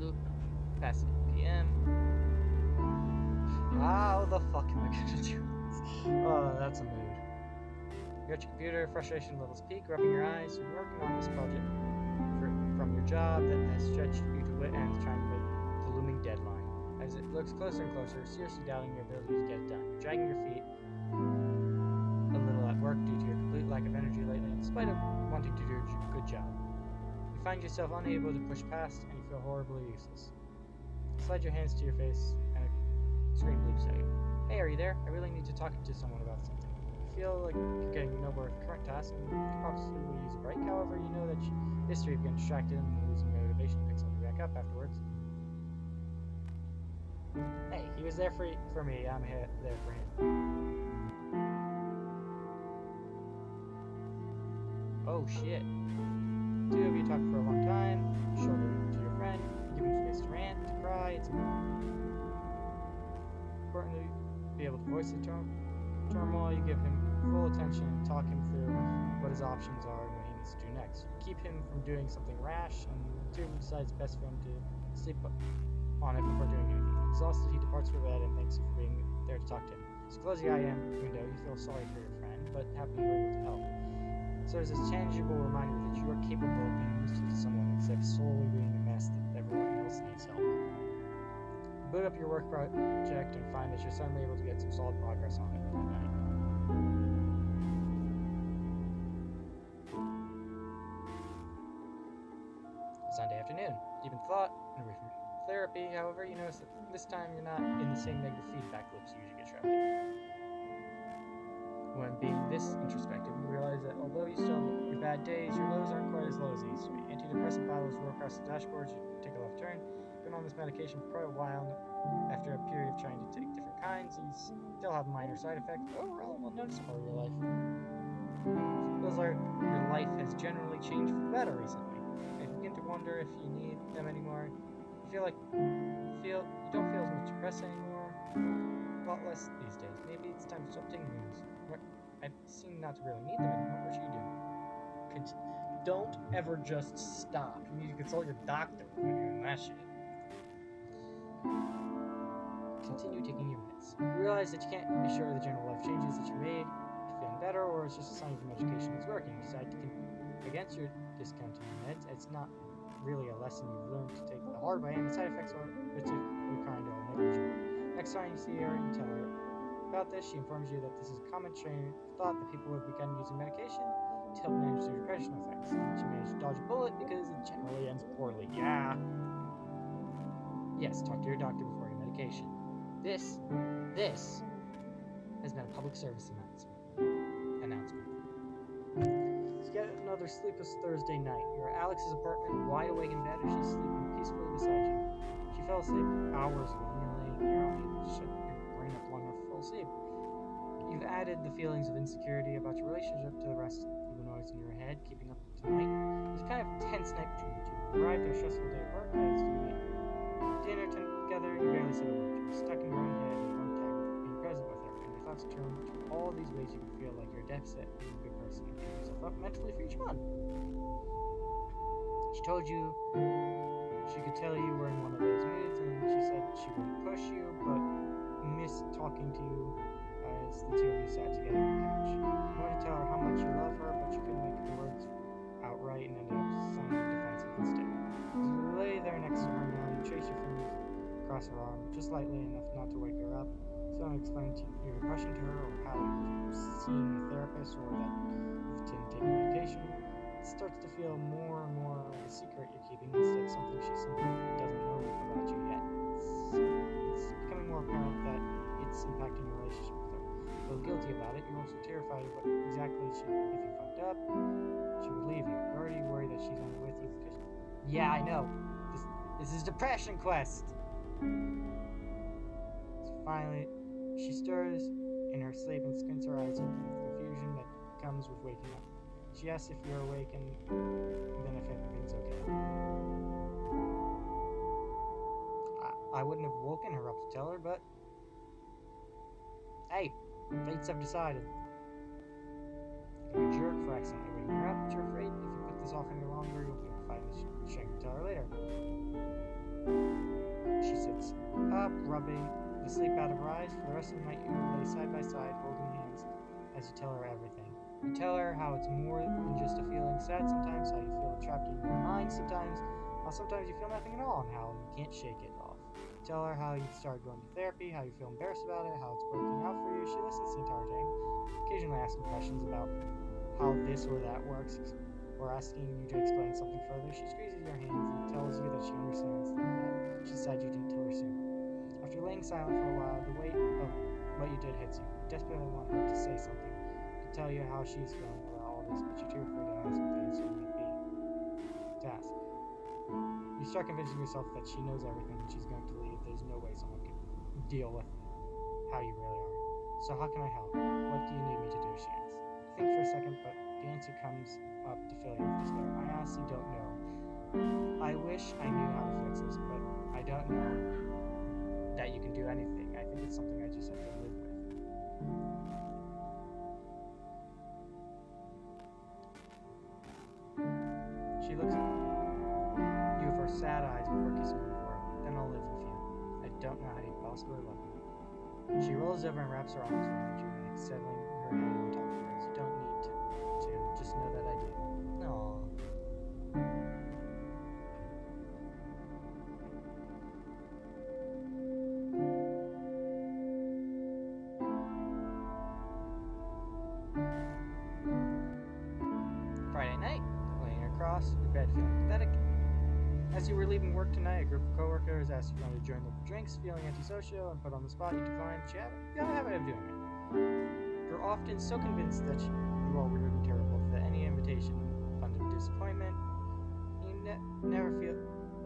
Loop, past 8 p.m. How the fuck am I gonna do this? Oh, that's a mood. You're at your computer, frustration levels peak, rubbing your eyes. You're working on this project from your job that has stretched you to wit ends, trying to make the looming deadline. As it looks closer and closer, seriously doubting your ability to get it done. You're dragging your feet a little at work due to your complete lack of energy lately, in spite of wanting to do a good job. You find yourself unable to push past, and you feel horribly useless. You slide your hands to your face, and a screen bleeps at you. Hey, are you there? I really need to talk to someone about something. You feel like you're getting nowhere with the current task, and you possibly will use a break. However, you know that history of getting distracted and losing motivation picks something back up afterwards. Hey, he was there for me, I'm there for him. Oh shit. Two of you talk for a long time, shoulder to your friend, give him space to rant, to cry. It's important to be able to voice the turmoil. You give him full attention and talk him through what his options are and what he needs to do next. You keep him from doing something rash, and the two of you decide it's best for him to sleep on it before doing anything. Exhausted, he departs for bed and thanks you for being there to talk to him. As you close the IM window, you feel sorry for your friend, but happy you were able to help. So there's this tangible reminder that you are capable of being useful to someone instead of solely being a mess that everyone else needs help. You boot up your work project and find that you're suddenly able to get some solid progress on it that night. Sunday afternoon, deep in thought and therapy. However, you notice that this time you're not in the same negative feedback loops you usually get trapped in. When being this introspective, you realize that although you still have your bad days, your lows aren't quite as low as they used to be. Antidepressant bottles roll across the dashboard, you take a left turn. You've been on this medication for quite a while. After a period of trying to take different kinds, you still have minor side effects, but overall not noticeable in your life. It feels like your life has generally changed for the better recently. And if you begin to wonder if you need them anymore, you don't feel as much depressed anymore. A lot less these days. Maybe it's time to stop taking these. I seem not to really need them anymore. What should you do? Don't ever just stop. You need to consult your doctor when you're doing that shit. Continue taking your meds. You realize that you can't be sure of the general life changes that you made. You're feeling better, or it's just a sign of your medication is working. You decide to against your discounting meds. It's not really a lesson you've learned to take the hard way, and the side effects are particularly kind or negligible. Next time you see her, you tell her about this. She informs you that this is a common train of thought that people have begun using medication to help manage their depression effects. And she managed to dodge a bullet because it generally ends poorly. Yeah. Yes, talk to your doctor before your medication. This has been a public service announcement. So get another sleepless Thursday night. You're at Alex's apartment, wide awake in bed, and she's sleeping peacefully beside you. She fell asleep hours ago, and you're unable to shut your brain up long enough to fall asleep. You've added the feelings of insecurity about your relationship to the rest of the noise in your head, keeping up tonight. There's a kind of tense night between you two. You arrived at a stressful day at work, as you eat dinner together, you barely said a word. You're stuck in your own head and don't time being present with her, and your thoughts turn to all these ways you can feel like you're a deficit and a good person and beat yourself up mentally for each one. She told you she could tell you were in one of those moods, and she said she wouldn't push you, but missed talking to you as the two of you sat together on the couch. You wanted to tell her how much you love her, but you couldn't make the words outright and ended up sounding defensive instead. As you lay there next to her now, you trace your fingers across her arm, just lightly enough not to wake her up. Someone explained your depression to her, or how you've seen a therapist, or that you didn't take medication. It starts to feel more and more like a secret you're keeping instead of something she simply doesn't know more apparent that it's impacting your relationship with her. Though guilty about it, you're also terrified of what exactly if you fucked up, she would leave you. You're already worried that she's only with you because... Yeah, I know. This is Depression Quest! So finally, she stirs in her sleep and squints her eyes open with the confusion that comes with waking up. She asks if you're awake and then if everything's okay. I wouldn't have woken her up to tell her, but... Hey, fates have decided. You're a jerk for accidentally waking her up, but you're afraid if you put this off any longer, you'll be find the strength to tell her later. She sits up, rubbing the sleep out of her eyes. For the rest of the night, you lay side by side, holding hands, as you tell her everything. You tell her how it's more than just a feeling sad sometimes, how you feel trapped in your mind sometimes, how sometimes you feel nothing at all, and how you can't shake it off. Tell her how you've started going to therapy, how you feel embarrassed about it, how it's working out for you. She listens the entire time, occasionally asking questions about how this or that works, or asking you to explain something further. She squeezes your hands and tells you that she understands that she's sad you didn't tell her sooner. After laying silent for a while, the weight of what you did hits you. You desperately want her to say something, to tell you how she's feeling about all this, but you're too afraid to ask what the answer might be. To ask. You start convincing yourself that she knows everything and she's going to leave. There's no way someone can deal with how you really are. So how can I help? What do you need me to do? She asks. You think for a second, but the answer comes up to fill you with despair. I honestly don't know. I wish I knew how to fix this, but I don't know that you can do anything. I think it's something I just have to live with. She looks at you with her sad eyes before kissing you for it. Then I'll live with you. I don't know how you possibly love me. She rolls over and wraps her arms around you, like settling her head on top of yours. You don't need to. Just know that I do. Aww. Friday night, laying across your bed feeling pathetic. As you were leaving work tonight, a group of coworkers asked you to join local drinks, feeling antisocial and put on the spot. You declined, but you have a habit of doing it. You're often so convinced that you are weird and terrible that any invitation fund of disappointment. You never feel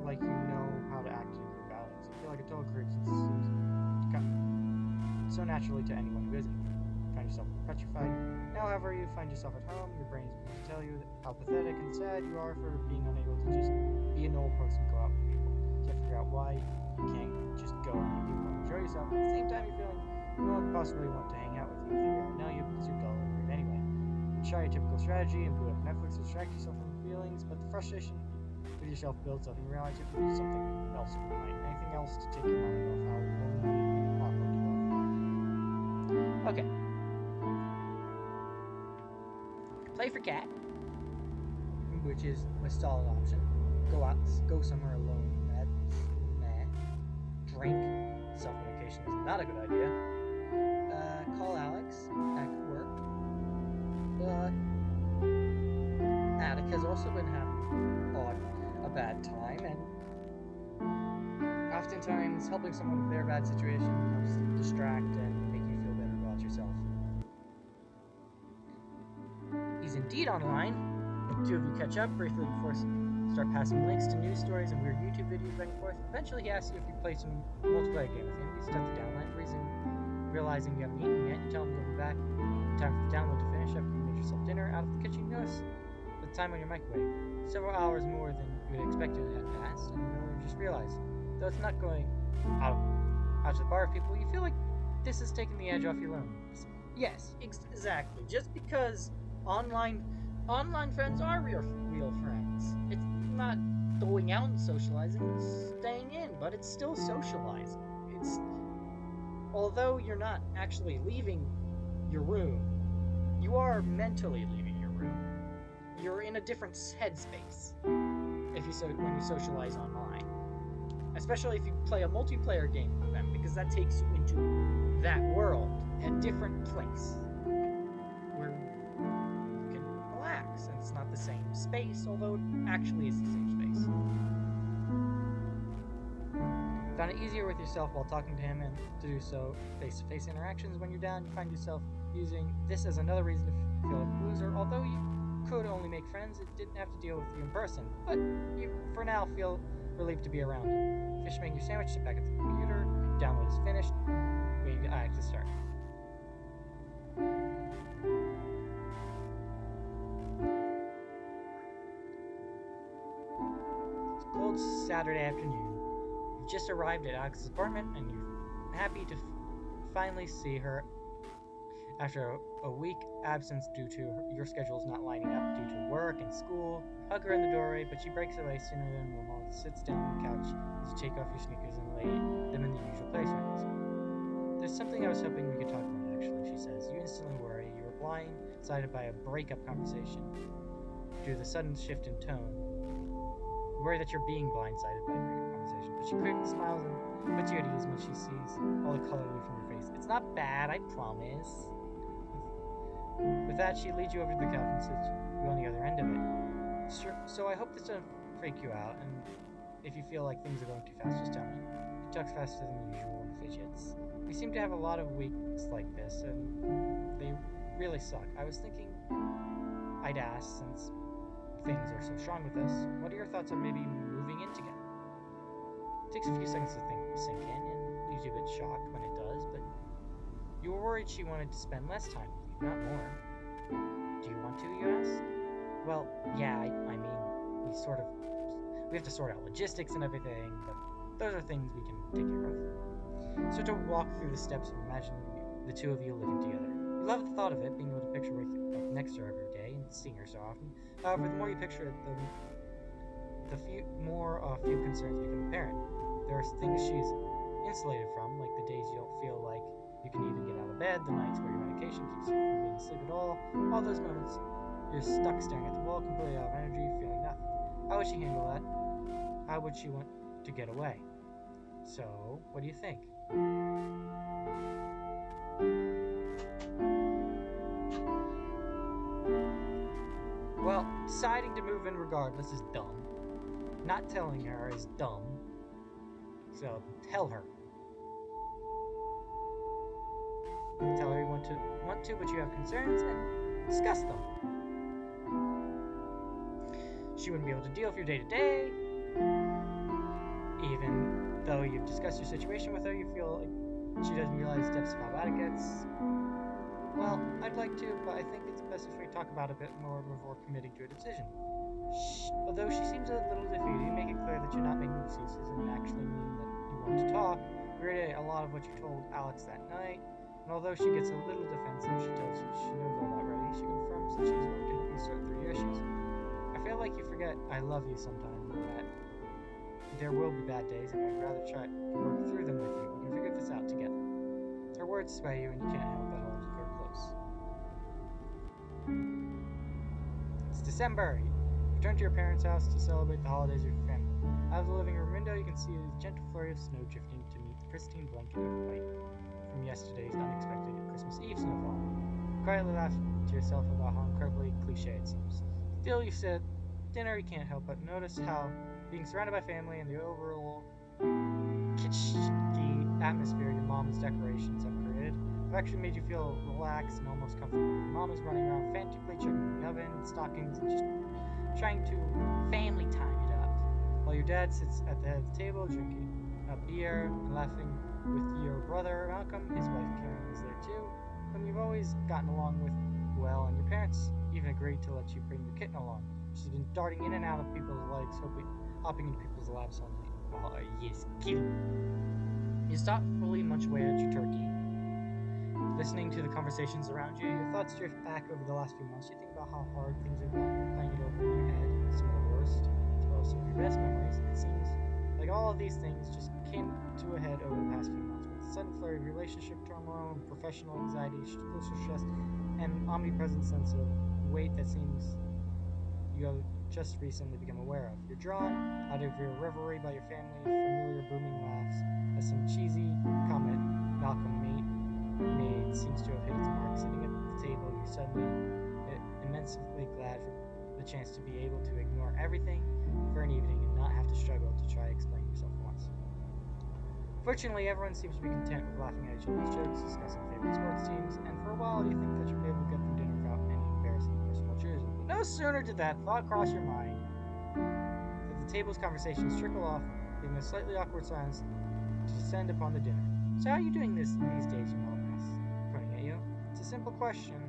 like you know how to act in your balance. You feel like a total creep since it seems to come so naturally to anyone who isn't. You find yourself petrified. Now, however, you find yourself at home, your brain is beginning to tell you how pathetic and sad you are for being unable to just be a normal person and go out with people. You have to figure out why you can't just go and meet people and enjoy yourself. At the same time, you're feeling no one possibly want to hang out with you if they already know you because you're dull and weird anyway. You try your typical strategy and boot up Netflix to distract yourself from the feelings, but the frustration with yourself builds up and you realize you have to do something else for the night. Anything else to take your mind off how lonely and awkward you are. Okay. Play for cat, which is a solid option. Go somewhere alone. Drink. Self-medication is not a good idea. Call Alex at work. Attic has also been having a bad time, and oftentimes helping someone with their bad situation helps distract and make you feel better about yourself. He's indeed online. The two of you catch up briefly before start passing links to news stories and weird YouTube videos back and forth. Eventually, he asks you if you play some multiplayer game with him. You start the download reason, realizing you haven't eaten yet. You tell him to go back. Time for the download to finish after you made yourself dinner. Out of the kitchen, you notice the time on your microwave. Several hours more than you had expected had passed, and you just realized, though it's not going out to the bar of people, you feel like this has taken the edge off your loneliness. Yes, exactly. Just because online friends are real friends. It's not going out and socializing, it's staying in, but it's still socializing. It's although you're not actually leaving your room, you are mentally leaving your room. You're in a different headspace when you socialize online. Especially if you play a multiplayer game with them, because that takes you into that world, a different place. Where and it's not the same space, although it actually is the same space. Found it easier with yourself while talking to him, and to do so face-to-face interactions. When you're down, you find yourself using this as another reason to feel like a loser. Although you could only make friends, it didn't have to deal with you in person. But you, for now, feel relieved to be around him. Fish making your sandwich, sit back at the computer, download is finished, waiting to start. It's a cold Saturday afternoon. You've just arrived at Alex's apartment, and you're happy to finally see her after a week absence due to your schedules not lining up due to work and school. You hug her in the doorway, but she breaks away sooner than normal and sits down on the couch as you take off your sneakers and lay them in the usual place. There's something I was hoping we could talk about, actually, she says. You instantly worry. You were blindsided by a breakup conversation due to the sudden shift in tone. You worry that you're being blindsided by a breakup conversation, but she quickly smiles and puts you at ease when she sees all the color leave from your face. It's not bad, I promise. With that, she leads you over to the couch and sits you on the other end of it. Sure, so I hope this doesn't freak you out, and if you feel like things are going too fast, just tell me. She talks faster than usual and fidgets. We seem to have a lot of weeks like this, and they really suck. I was thinking I'd ask, since things are so strong with us, what are your thoughts on maybe moving in together? It takes a few seconds to sink in, and leaves you a bit shocked when it does, but you were worried she wanted to spend less time with you, not more. Do you want to, you ask? Well, yeah, I mean, we have to sort out logistics and everything, but those are things we can take care of. Start to walk through the steps of imagining the two of you living together. You love the thought of it, being able to picture waking up next to her every day and seeing her so often. However, the more you picture it, the more few concerns become apparent. There are things she's insulated from, like the days you don't feel like you can even get out of bed, the nights where your medication keeps you from being asleep at all those moments you're stuck staring at the wall, completely out of energy, feeling nothing. How would she handle that? How would she want to get away? So, what do you think? Well, deciding to move in regardless is dumb. Not telling her is dumb. So, tell her. Tell her you want to, but you have concerns, and discuss them. She wouldn't be able to deal with your day-to-day. Even though you've discussed your situation with her, you feel like she doesn't realize the depths of how bad it gets. Well, I'd like to, but I think it's best if we talk about it a bit more before committing to a decision. Although she seems a little defeated, you make it clear that you're not making excuses and actually mean that you want to talk. You reiterate a lot of what you told Alex that night. And although she gets a little defensive, she tells you she knows all that already. She confirms that she's going to help you sort through your issues. I feel like you forget I love you sometimes, and that there will be bad days, and I'd rather try to work through them with you. We can figure this out together. Her words sway you, and you can't help but hold her close. It's December. You return to your parents' house to celebrate the holidays with your family. Out of the living room window, you can see a gentle flurry of snow drifting to meet the pristine blanket of white from yesterday's unexpected Christmas Eve snowfall. You quietly laugh to yourself about how incredibly cliche it seems. Still, you sit at dinner, you can't help but notice how being surrounded by family and the overall kitschy atmosphere your mom's decorations have created have actually made you feel relaxed and almost comfortable. Your mom is running around frantically checking the oven, stockings, and just trying to family time it up, while your dad sits at the head of the table drinking a beer and laughing with your brother Malcolm. His wife Karen is there too, whom you've always gotten along with well, and your parents even agreed to let you bring your kitten along. She's been darting in and out of people's legs, hopping into people's laps all night. Oh, yes, kitty. You stop fully munch away at your turkey, listening to the conversations around you. Your thoughts drift back over the last few months. You think about how hard things have gone. You're playing it over in your head, some of the worst, as well as some of your best memories. And it seems like all of these things just came to a head over the past few months, with a sudden flurry of relationship turmoil, professional anxiety, social stress, and omnipresent sense of weight that seems you have just recently become aware of. You're drawn out of your reverie by your family, familiar booming laughs, as some cheesy comment Malcolm made seems to have hit its mark. Sitting at the table, you're suddenly immensely glad for the chance to be able to ignore everything for an evening and not have to struggle to try to explain yourself once. Fortunately, everyone seems to be content with laughing at each other's jokes, discussing favorite sports teams, and for a while you think that you'll be able to get through dinner without any embarrassing personal choosing. But no sooner did that thought cross your mind that the table's conversations trickle off, leaving a slightly awkward silence to descend upon the dinner. So how are you doing these days, you mom asks, pointing at you. It's a simple question,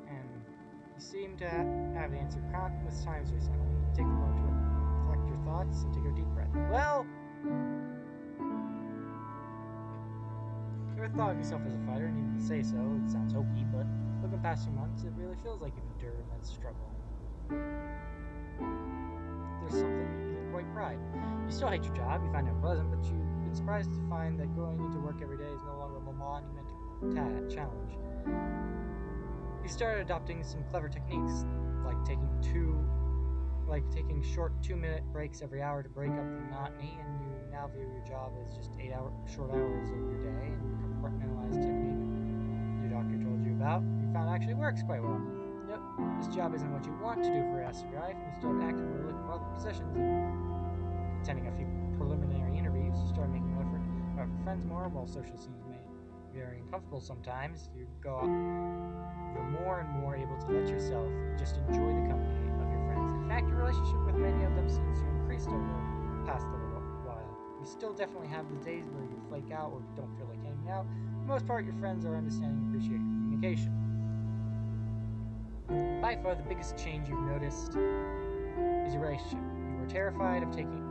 and you seem to have answered countless times recently. Take a moment to reflect your thoughts and take a deep breath. Well, you ever thought of yourself as a fighter, and even say so, it sounds hokey, but looking past 2 months, it really feels like you've endured immense struggle. There's something you didn't quite pride. You still hate your job, you find it unpleasant, but you've been surprised to find that going into work every day is no longer a monumental challenge. You started adopting some clever techniques, like taking short 2-minute breaks every hour to break up the monotony, and you now view your job as just short hours of your day, and your compartmentalized technique your doctor told you about, you found actually works quite well. Yep, this job isn't what you want to do for the rest of your life, and you start actively looking for other positions, and attending a few preliminary interviews, you start making an effort for friends more. While social scenes may be very uncomfortable sometimes, you're more and more able to let yourself just enjoy the company of your friends. In fact, your relationship with many of them seems to increase over the past little while. You still definitely have the days where you flake out or don't feel like hanging out. For the most part, your friends are understanding and appreciate your communication. By far, the biggest change you've noticed is your relationship. You were terrified of talking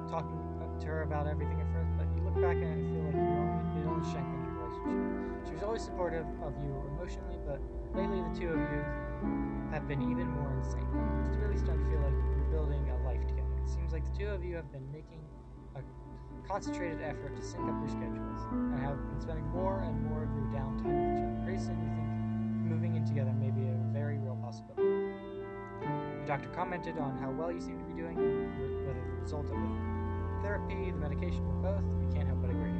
to her about everything at first, but you look back at it and feel like it only strengthened your relationship. She was always supportive of you emotionally, but lately the two of you have been even more in sync. It's really starting to feel like you're building a life together. It seems like the two of you have been making a concentrated effort to sync up your schedules and have been spending more and more of your downtime with each other. Pretty soon you think moving in together may be a very real possibility. The doctor commented on how well you seem to be doing, whether the result of the therapy, the medication, or both. We can't help but agree.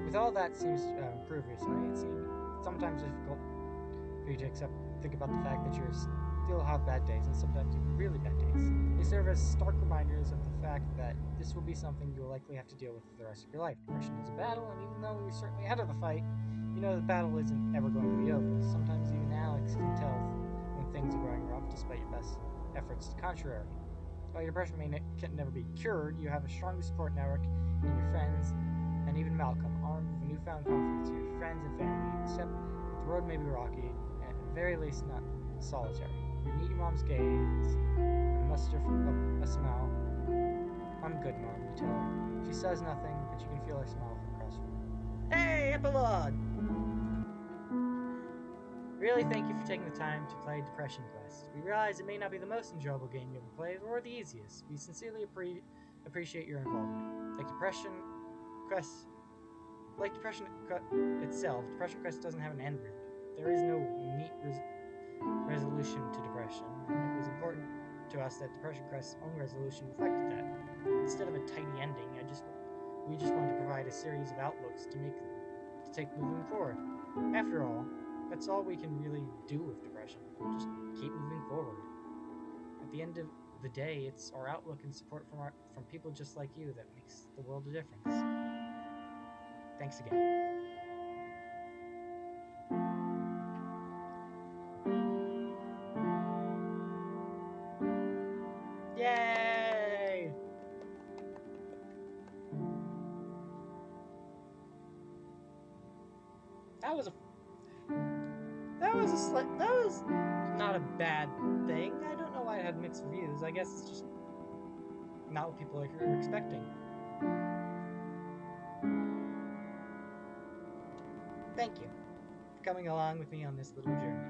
With all that seems to improve recently, it seems sometimes difficult for you to think about the fact that you still have bad days, and sometimes even really bad days. They serve as stark reminders of the fact that this will be something you'll likely have to deal with for the rest of your life. Depression is a battle, and even though we're certainly ahead of the fight, you know the battle isn't ever going to be over. Sometimes even Alex can tell when things are going rough, despite your best efforts to the contrary. While your depression can never be cured, you have a strong support network in your friends, and even Malcolm, armed with a newfound confidence in your friends and family, except that the road may be rocky, and at the very least not solitary. You meet your mom's gaze and muster a smile. I'm good, Mom, you tell her. She says nothing, but you can feel her smile from across the room. Hey, epilogue! Really thank you for taking the time to play Depression Quest. We realize it may not be the most enjoyable game you ever played, or the easiest. We sincerely appreciate your involvement. Like Depression Quest itself, Depression Quest doesn't have an end really. There is no neat resolution to depression, and it was important to us that Depression Quest's own resolution reflected that. Instead of a tidy ending, we just wanted to provide a series of outlooks to take moving forward. After all, that's all we can really do with depression. We'll just keep moving forward. At the end of the day, it's our outlook and support from people just like you that makes the world a difference. Thanks again. Yay! That was not a bad thing. I don't know why it had mixed reviews. I guess it's just not what people are expecting. Thank you for coming along with me on this little journey.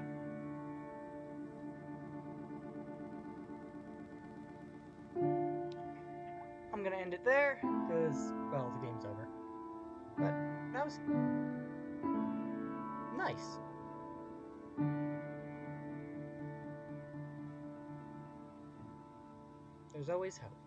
I'm gonna end it there, because, well, the game's over. But that was nice. There's always hope.